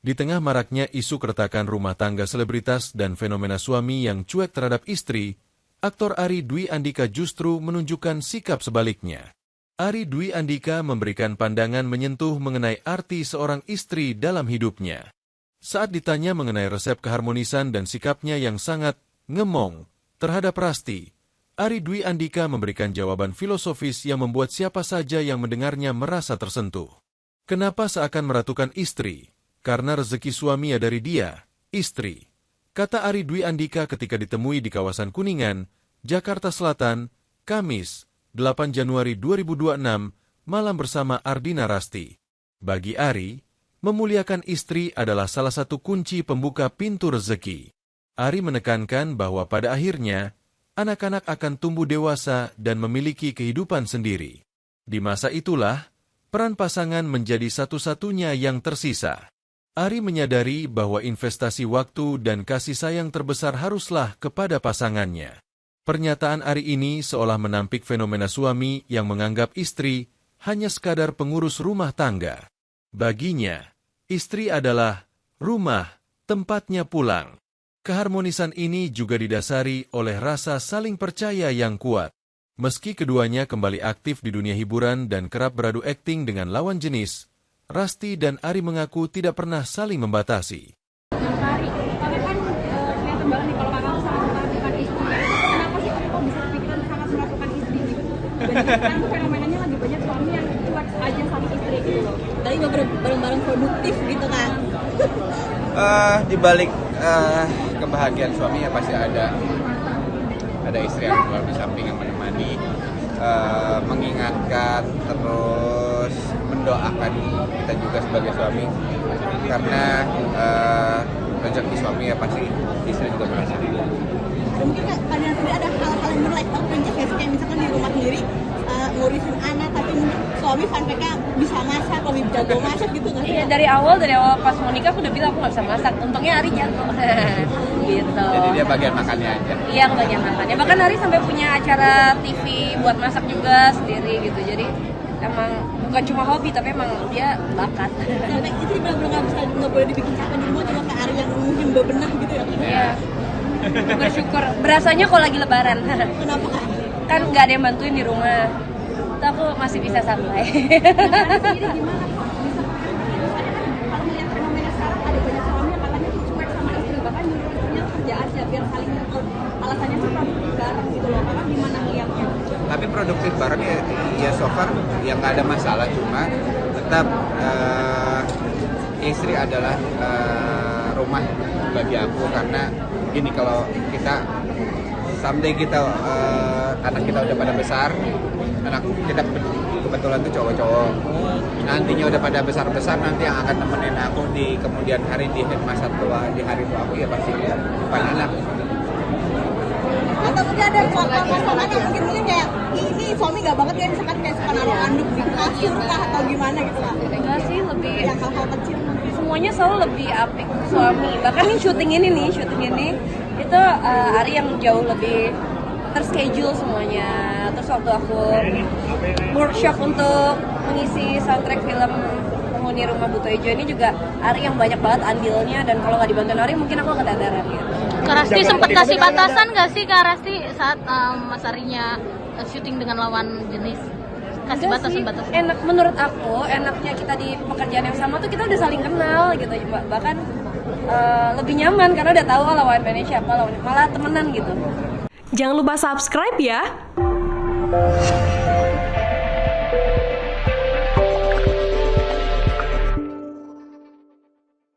Di tengah maraknya isu keretakan rumah tangga selebritas dan fenomena suami yang cuek terhadap istri, aktor Arie Dwi Andika justru menunjukkan sikap sebaliknya. Arie Dwi Andika memberikan pandangan menyentuh mengenai arti seorang istri dalam hidupnya. Saat ditanya mengenai resep keharmonisan dan sikapnya yang sangat ngemong terhadap Rasti, Arie Dwi Andika memberikan jawaban filosofis yang membuat siapa saja yang mendengarnya merasa tersentuh. Kenapa seakan meratukan istri? Karena rezeki suami ya dari dia, istri. Kata Arie Dwi Andika ketika ditemui di kawasan Kuningan, Jakarta Selatan, Kamis, 8 Januari 2026, malam bersama Ardina Rasti. Bagi Arie, memuliakan istri adalah salah satu kunci pembuka pintu rezeki. Arie menekankan bahwa pada akhirnya, anak-anak akan tumbuh dewasa dan memiliki kehidupan sendiri. Di masa itulah, peran pasangan menjadi satu-satunya yang tersisa. Arie menyadari bahwa investasi waktu dan kasih sayang terbesar haruslah kepada pasangannya. Pernyataan Arie ini seolah menampik fenomena suami yang menganggap istri hanya sekadar pengurus rumah tangga. Baginya, istri adalah rumah, tempatnya pulang. Keharmonisan ini juga didasari oleh rasa saling percaya yang kuat. Meski keduanya kembali aktif di dunia hiburan dan kerap beradu akting dengan lawan jenis, Rasti dan Arie mengaku tidak pernah saling membatasi. Arie, tapi kan kelihatan banget nih kalau kakak sangat melakukan istri. Kenapa sih kok bisa kepikiran sangat melakukan istri gitu? Kan fenomenanya lagi banyak suami yang cuek aja sama istri gitu loh. Tadi nggak bareng-bareng produktif gitu kan? Di balik kebahagiaan suami ya pasti ada istri yang selalu di samping yang menemani, mengingatkan, terus mendoakan kita juga sebagai suami, karena rezeki suami ya pasti istri juga merasa. Mungkin kadang ada hal-hal yang berlebihan kayak misalkan di rumah sendiri ngurusin anak, tapi mungkin suami fanpage-nya bisa masak, lebih jago masak gitu nggak sih? Iya, dari awal pas mau nikah aku udah bilang aku nggak bisa masak. Untungnya Arie jago. Gitu. Jadi dia bagian makannya aja. Iya, aku bagian makannya. Bahkan Arie sampai punya acara TV buat masak juga sendiri gitu. Jadi emang bukan cuma hobi tapi emang dia bakat. Sampai istri benar-benar nggak boleh dibikin capek di rumah, cuma ke Arie yang mungkin bebenah gitu ya? Iya. Bersyukur. Berasanya kalau lagi lebaran. Kenapa Kak? Kan nggak ada yang bantuin di rumah. Itu aku masih bisa santai. Jadi gimana Kak? Bisa kalau melihat fenomena sekarang ada banyak suami yang katanya cuek sama istri, bahkan nyuruh istrinya kerja aja biar saling ngerti. Alasannya sih produktif bareng gitu loh. Kakak gimana melihatnya? Tapi produktif bareng ya so far ya nggak ada masalah, cuma tetap istri adalah rumah bagi aku, karena gini, kalau kita someday anak kita udah pada besar, anak kita kebetulan tuh cowok-cowok, nantinya udah pada besar-besar, nanti yang akan nemenin aku di kemudian hari di masa tua, di hari tua aku ya pasti bukan anak. Atau mungkin ada pasangan yang mungkin kayak ini suami nggak banget ya, misalkan kayak suka naruh anduk di kasur kah atau gimana gitu Kak? Enggak sih, lebih Yang hal-hal kecil mungkin. semuanya selalu lebih apik suami. Bahkan nih syuting ini itu Arie yang jauh lebih terschedule semuanya. Terus waktu aku workshop untuk mengisi soundtrack film Penghuni Rumah Buto Ijo ini juga Arie yang banyak banget andilnya, dan kalau nggak dibantuin Arie mungkin aku kedadaran gitu. Kak Rasti sempat kasih batasan nggak sih Kak Rasti saat Mas Arinya syuting dengan lawan jenis? Kasih batasan-batasan? Enak, menurut aku enaknya kita di pekerjaan yang sama tuh kita udah saling kenal gitu, bahkan lebih nyaman karena udah tahu lawan mainnya siapa, malah temenan gitu. Jangan lupa subscribe ya.